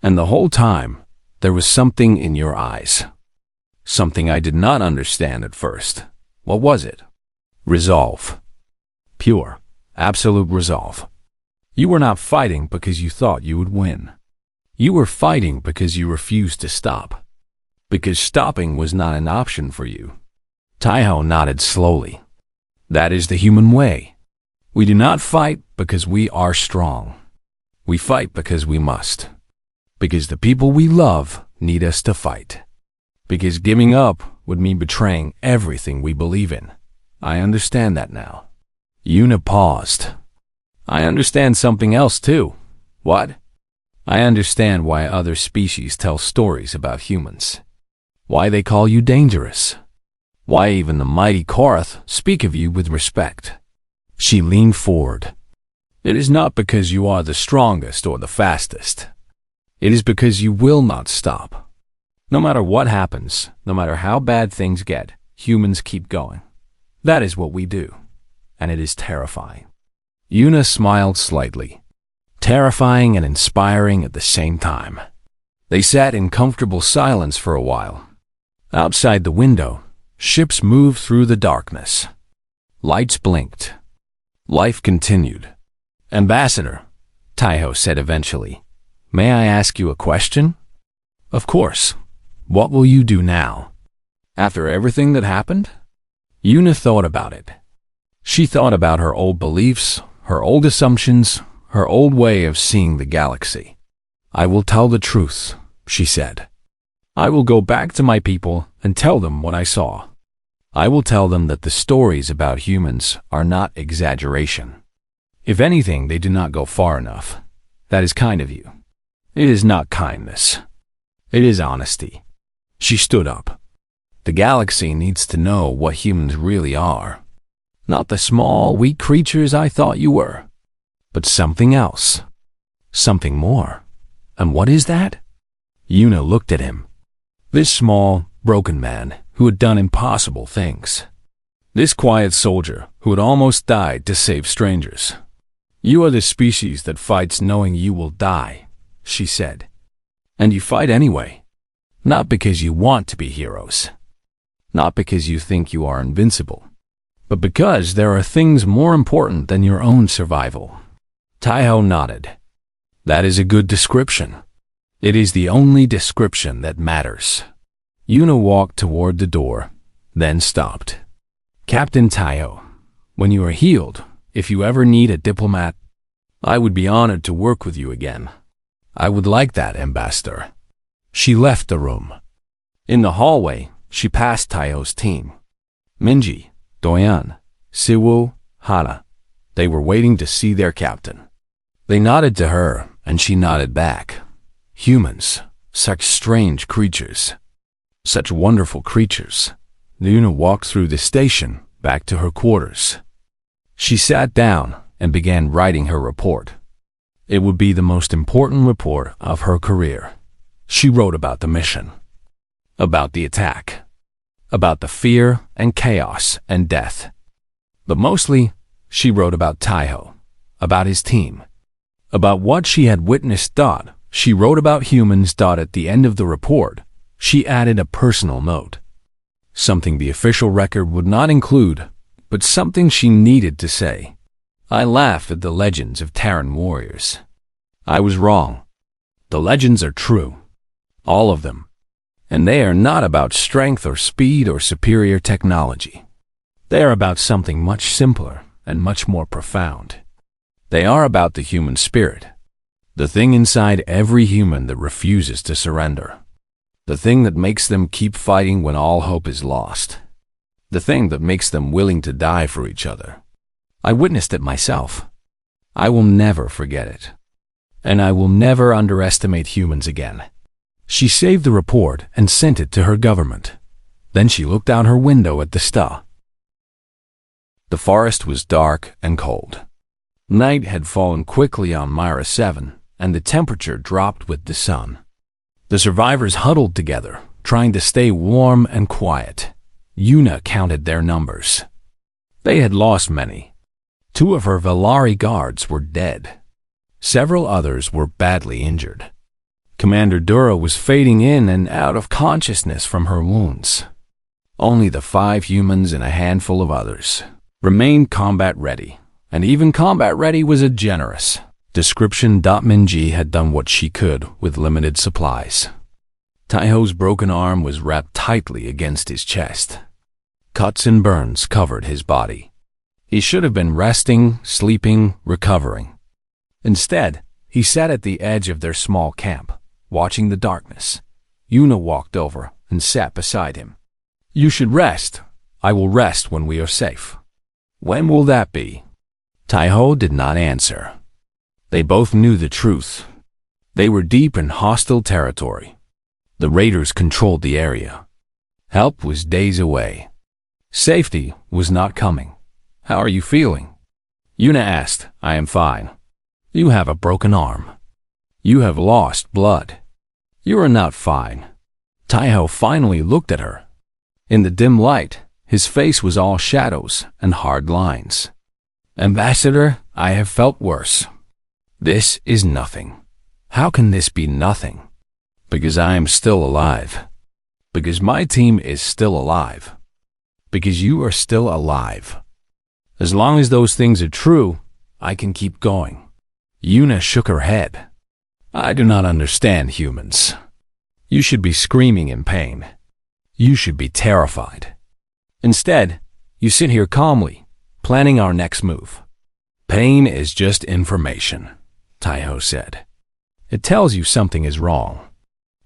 And the whole time, there was something in your eyes. Something I did not understand at first. What was it? Resolve. Pure, absolute resolve. You were not fighting because you thought you would win. You were fighting because you refused to stop. Because stopping was not an option for you. Taiho nodded slowly. That is the human way. We do not fight because we are strong. We fight because we must. Because the people we love need us to fight. Because giving up would mean betraying everything we believe in. I understand that now. Yuna paused. I understand something else too. What? I understand why other species tell stories about humans. Why they call you dangerous. Why even the mighty Korath speak of you with respect. She leaned forward. It is not because you are the strongest or the fastest. It is because you will not stop. No matter what happens, no matter how bad things get, humans keep going. That is what we do, and it is terrifying. Yuna smiled slightly. Terrifying and inspiring at the same time. They sat in comfortable silence for a while. Outside the window, ships moved through the darkness. Lights blinked. Life continued. Ambassador, Taiho said eventually, may I ask you a question? Of course. What will you do now? After everything that happened? Yuna thought about it. She thought about her old beliefs, her old assumptions, her old way of seeing the galaxy. I will tell the truth, she said. I will go back to my people and tell them what I saw. I will tell them that the stories about humans are not exaggeration. If anything, they do not go far enough. That is kind of you. It is not kindness. It is honesty. She stood up. The galaxy needs to know what humans really are. Not the small, weak creatures I thought you were. But something else. Something more. And what is that? Yuna looked at him. This small, broken man who had done impossible things. This quiet soldier who had almost died to save strangers. You are the species that fights knowing you will die, she said. And you fight anyway. Not because you want to be heroes. Not because you think you are invincible. But because there are things more important than your own survival. Taiho nodded. That is a good description. It is the only description that matters. Yuna walked toward the door, then stopped. Captain Taiho, when you are healed, if you ever need a diplomat, I would be honored to work with you again. I would like that, Ambassador. She left the room. In the hallway, she passed Taiho's team. Minji, Doyan, Siwu, Hana. They were waiting to see their captain. They nodded to her, and she nodded back. Humans, such strange creatures. Such wonderful creatures. Yuna walked through the station, back to her quarters. She sat down and began writing her report. It would be the most important report of her career. She wrote about the mission. About the attack. About the fear and chaos and death. But mostly, she wrote about Taiho. About his team. About what she had witnessed. She wrote about humans. At the end of the report, she added a personal note. Something the official record would not include, but something she needed to say. I laugh at the legends of Terran warriors. I was wrong. The legends are true. All of them. And they are not about strength or speed or superior technology. They are about something much simpler and much more profound. They are about the human spirit. The thing inside every human that refuses to surrender. The thing that makes them keep fighting when all hope is lost. The thing that makes them willing to die for each other. I witnessed it myself. I will never forget it. And I will never underestimate humans again. She saved the report and sent it to her government. Then she looked out her window at the star. The forest was dark and cold. Night had fallen quickly on Myra 7, and the temperature dropped with the sun. The survivors huddled together, trying to stay warm and quiet. Una counted their numbers. They had lost many. 2 of her Valari guards were dead. Several others were badly injured. Commander Dura was fading in and out of consciousness from her wounds. Only the 5 humans and a handful of others remained combat ready, and even combat ready was a generous description. Minji had done what she could with limited supplies. Taiho's broken arm was wrapped tightly against his chest. Cuts and burns covered his body. He should have been resting, sleeping, recovering. Instead, he sat at the edge of their small camp, watching the darkness. Una walked over and sat beside him. "You should rest. I will rest when we are safe." "When will that be?" Taiho did not answer. They both knew the truth. They were deep in hostile territory. The raiders controlled the area. Help was days away. Safety was not coming. "How are you feeling?" Una asked. "I am fine." "You have a broken arm. You have lost blood. You are not fine." Taiho finally looked at her. In the dim light, his face was all shadows and hard lines. "Ambassador, I have felt worse. This is nothing." "How can this be nothing?" "Because I am still alive. Because my team is still alive. Because you are still alive. As long as those things are true, I can keep going." Una shook her head. "I do not understand humans. You should be screaming in pain. You should be terrified. Instead, you sit here calmly, planning our next move." "Pain is just information," Taiho said. "It tells you something is wrong,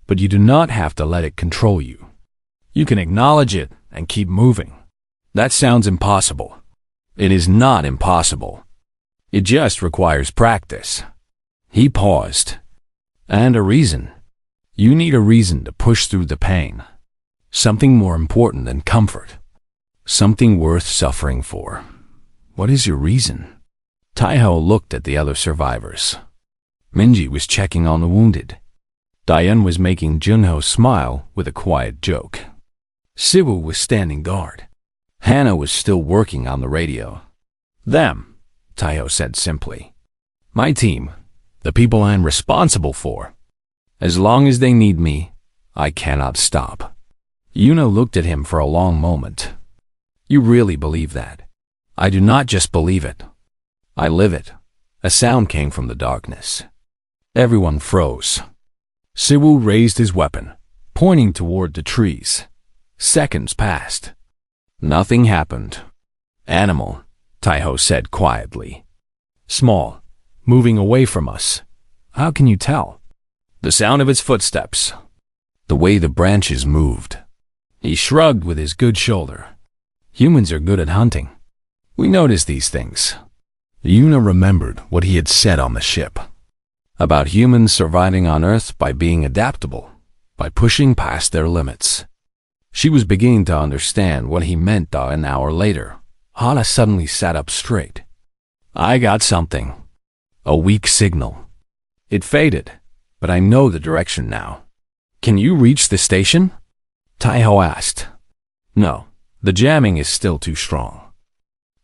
but you do not have to let it control you. You can acknowledge it and keep moving." "That sounds impossible." "It is not impossible. It just requires practice." He paused. "And a reason. You need a reason to push through the pain. Something more important than comfort. Something worth suffering for. What is your reason?" Taiho looked at the other survivors. Minji was checking on the wounded. Diane was making Junho smile with a quiet joke. Siwu was standing guard. Hannah was still working on the radio. "Them," Taiho said simply. "My team, the people I'm responsible for. As long as they need me, I cannot stop." Una looked at him for a long moment. "You really believe that?" "I do not just believe it. I live it." A sound came from the darkness. Everyone froze. Siwu raised his weapon, pointing toward the trees. Seconds passed. Nothing happened. "Animal," Taiho said quietly. "Small, moving away from us. How can you tell?" "The sound of its footsteps. The way the branches moved." He shrugged with his good shoulder. "Humans are good at hunting. We notice these things." Una remembered what he had said on the ship. About humans surviving on Earth by being adaptable, by pushing past their limits. She was beginning to understand what he meant. An hour later, Hana suddenly sat up straight. "I got something." A weak signal. It faded, but I know the direction now. "Can you reach the station?" Taiho asked. "No, the jamming is still too strong.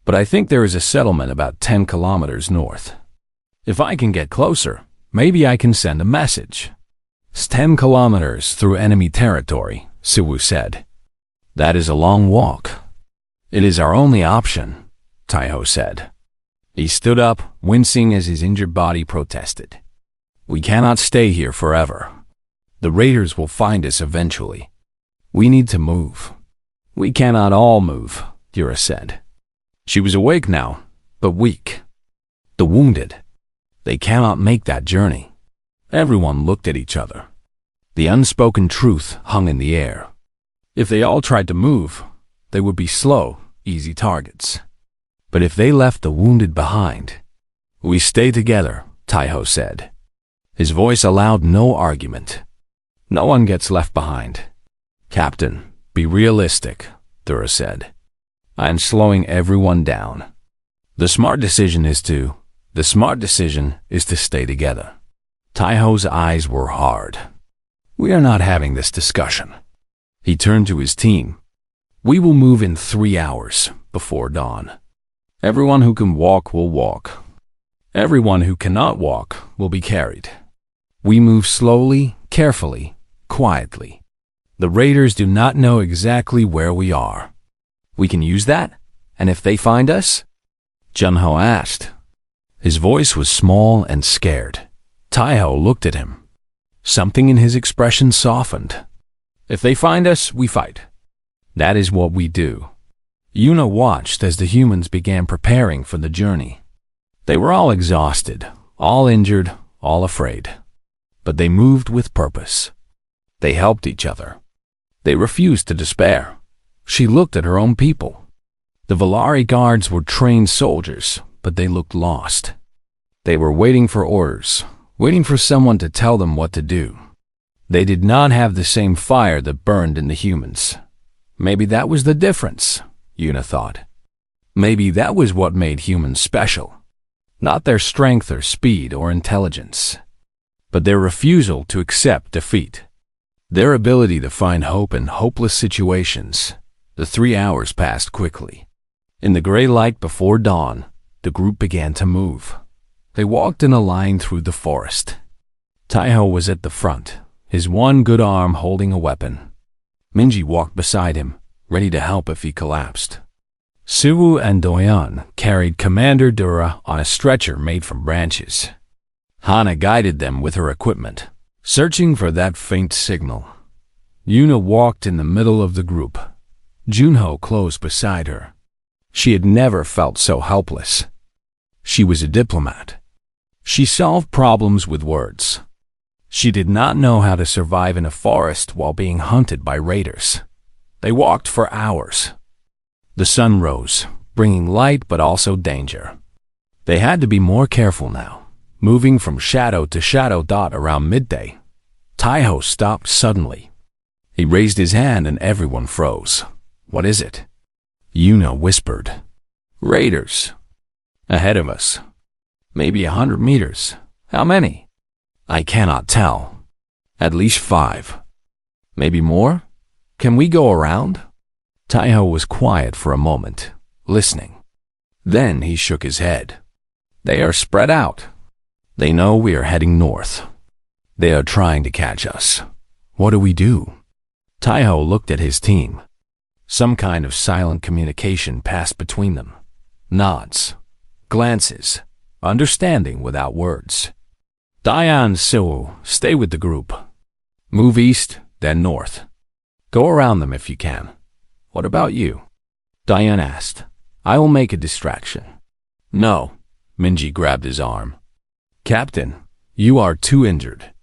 But I think there is a settlement about 10 kilometers north. If I can get closer, maybe I can send a message." "It's 10 kilometers through enemy territory," Siwu said. "That is a long walk." "It is our only option," Taiho said. He stood up, wincing as his injured body protested. "We cannot stay here forever. The raiders will find us eventually. We need to move." "We cannot all move," Dura said. She was awake now, but weak. "The wounded. They cannot make that journey." Everyone looked at each other. The unspoken truth hung in the air. If they all tried to move, they would be slow, easy targets. But if they left the wounded behind, "We stay together," Taiho said. His voice allowed no argument. "No one gets left behind." "Captain, be realistic," Thura said. "I'm slowing everyone down. The smart decision is to stay together." Taiho's eyes were hard. "We are not having this discussion." He turned to his team. "We will move in 3 hours, before dawn. Everyone who can walk will walk. Everyone who cannot walk will be carried. We move slowly, carefully, quietly. The raiders do not know exactly where we are. We can use that? And if they find us?" Junho asked. His voice was small and scared. Taiho looked at him. Something in his expression softened. "If they find us, we fight. That is what we do." Yuna watched as the humans began preparing for the journey. They were all exhausted, all injured, all afraid. But they moved with purpose. They helped each other. They refused to despair. She looked at her own people. The Valari guards were trained soldiers, but they looked lost. They were waiting for orders, waiting for someone to tell them what to do. They did not have the same fire that burned in the humans. Maybe that was the difference, Yuna thought. Maybe that was what made humans special. Not their strength or speed or intelligence, but their refusal to accept defeat. Their ability to find hope in hopeless situations. The 3 hours passed quickly. In the gray light before dawn, the group began to move. They walked in a line through the forest. Taiho was at the front, his one good arm holding a weapon. Minji walked beside him, ready to help if he collapsed. Suwu and Doyan carried Commander Dura on a stretcher made from branches. Hana guided them with her equipment, searching for that faint signal. Yuna walked in the middle of the group. Junho close beside her. She had never felt so helpless. She was a diplomat. She solved problems with words. She did not know how to survive in a forest while being hunted by raiders. They walked for hours. The sun rose, bringing light but also danger. They had to be more careful now, moving from shadow to shadow dot around midday. Taiho stopped suddenly. He raised his hand and everyone froze. "What is it?" Yuna whispered. "Raiders. Ahead of us. Maybe 100 meters. How many?" "I cannot tell. At least 5. Maybe more? Can we go around?" Taiho was quiet for a moment, listening. Then he shook his head. "They are spread out. They know we are heading north. They are trying to catch us. What do we do?" Taiho looked at his team. Some kind of silent communication passed between them. Nods, glances, understanding without words. Dayan, Suwu, stay with the group. Move east, then north. Go around them if you can. What about you? Dayan asked. I will make a distraction. No, Minji grabbed his arm. Captain, you are too injured.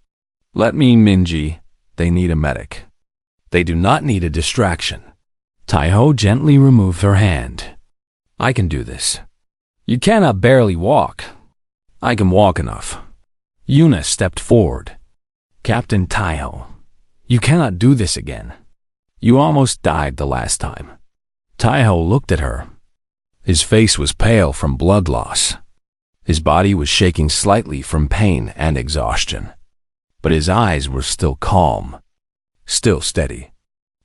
Let me, Minji. They need a medic. They do not need a distraction. Taiho gently removed her hand. I can do this. You cannot barely walk. I can walk enough. Yuna stepped forward. Captain Taiho, you cannot do this again. You almost died the last time. Taiho looked at her. His face was pale from blood loss. His body was shaking slightly from pain and exhaustion. But his eyes were still calm, still steady,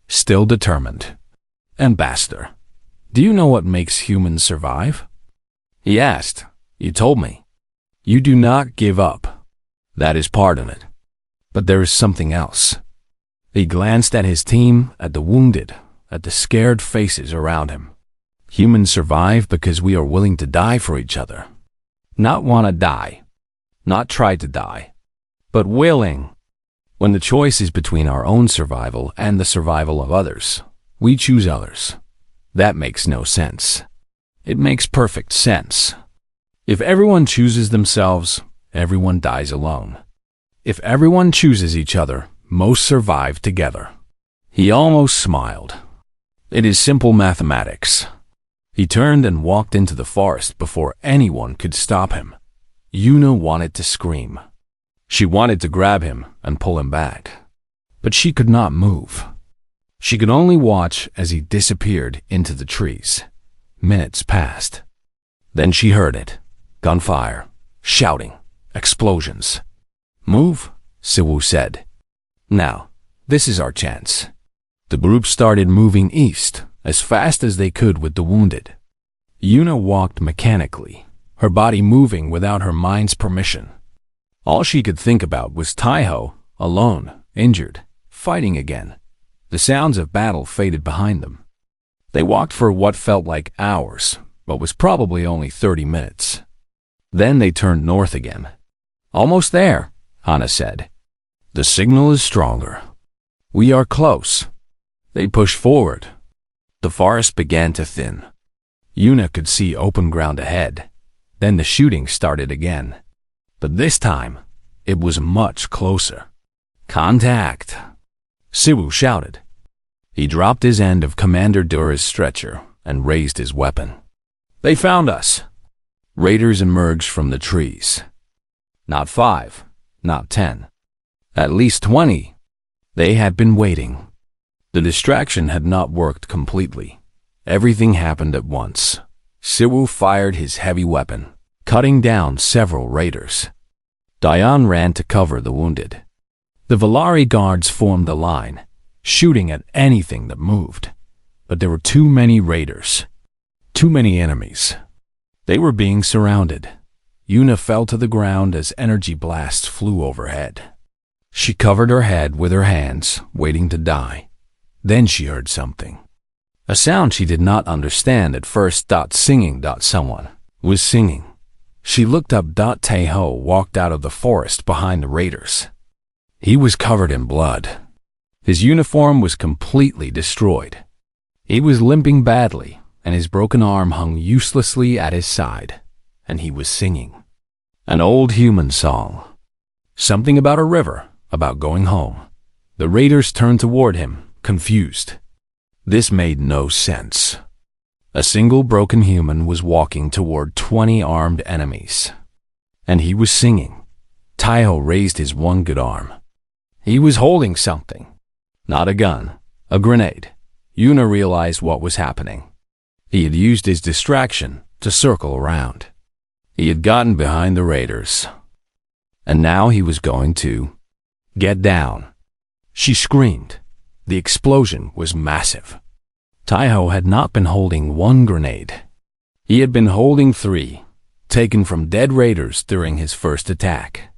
still determined. Ambassador, do you know what makes humans survive? He asked. You told me. You do not give up. That is part of it. But there is something else. He glanced at his team, at the wounded, at the scared faces around him. Humans survive because we are willing to die for each other. Not want to die. Not try to die. But willing. When the choice is between our own survival and the survival of others, we choose others. That makes no sense. It makes perfect sense. If everyone chooses themselves, everyone dies alone. If everyone chooses each other, most survive together. He almost smiled. It is simple mathematics. He turned and walked into the forest before anyone could stop him. Yuna wanted to scream. She wanted to grab him and pull him back, but she could not move. She could only watch as he disappeared into the trees. Minutes passed. Then she heard it. Gunfire, shouting, explosions. "Move," Siwoo said. "Now, this is our chance." The group started moving east as fast as they could with the wounded. Yuna walked mechanically, her body moving without her mind's permission. All she could think about was Taiho, alone, injured, fighting again. The sounds of battle faded behind them. They walked for what felt like hours, but was probably only 30 minutes. Then they turned north again. "Almost there," Hana said. "The signal is stronger. We are close." They pushed forward. The forest began to thin. Yuna could see open ground ahead. Then the shooting started again. But this time, it was much closer. "Contact!" Siwoo shouted. He dropped his end of Commander Dura's stretcher and raised his weapon. "They found us!" Raiders emerged from the trees. Not 5, not 10. At least 20. They had been waiting. The distraction had not worked completely. Everything happened at once. Siwoo fired his heavy weapon, cutting down several raiders. Diane ran to cover the wounded. The Valari guards formed a line, shooting at anything that moved. But there were too many raiders. Too many enemies. They were being surrounded. Yuna fell to the ground as energy blasts flew overhead. She covered her head with her hands, waiting to die. Then she heard something. A sound she did not understand at first. Singing. Someone was singing. She looked up. Taeho walked out of the forest behind the raiders. He was covered in blood. His uniform was completely destroyed. He was limping badly, and his broken arm hung uselessly at his side, and he was singing. An old human song. Something about a river, about going home. The raiders turned toward him, confused. This made no sense. A single broken human was walking toward 20 armed enemies. And he was singing. Taiho raised his one good arm. He was holding something. Not a gun, a grenade. Yuna realized what was happening. He had used his distraction to circle around. He had gotten behind the raiders. And now he was going to get down. She screamed. The explosion was massive. Taiho had not been holding one grenade. He had been holding 3, taken from dead raiders during his first attack.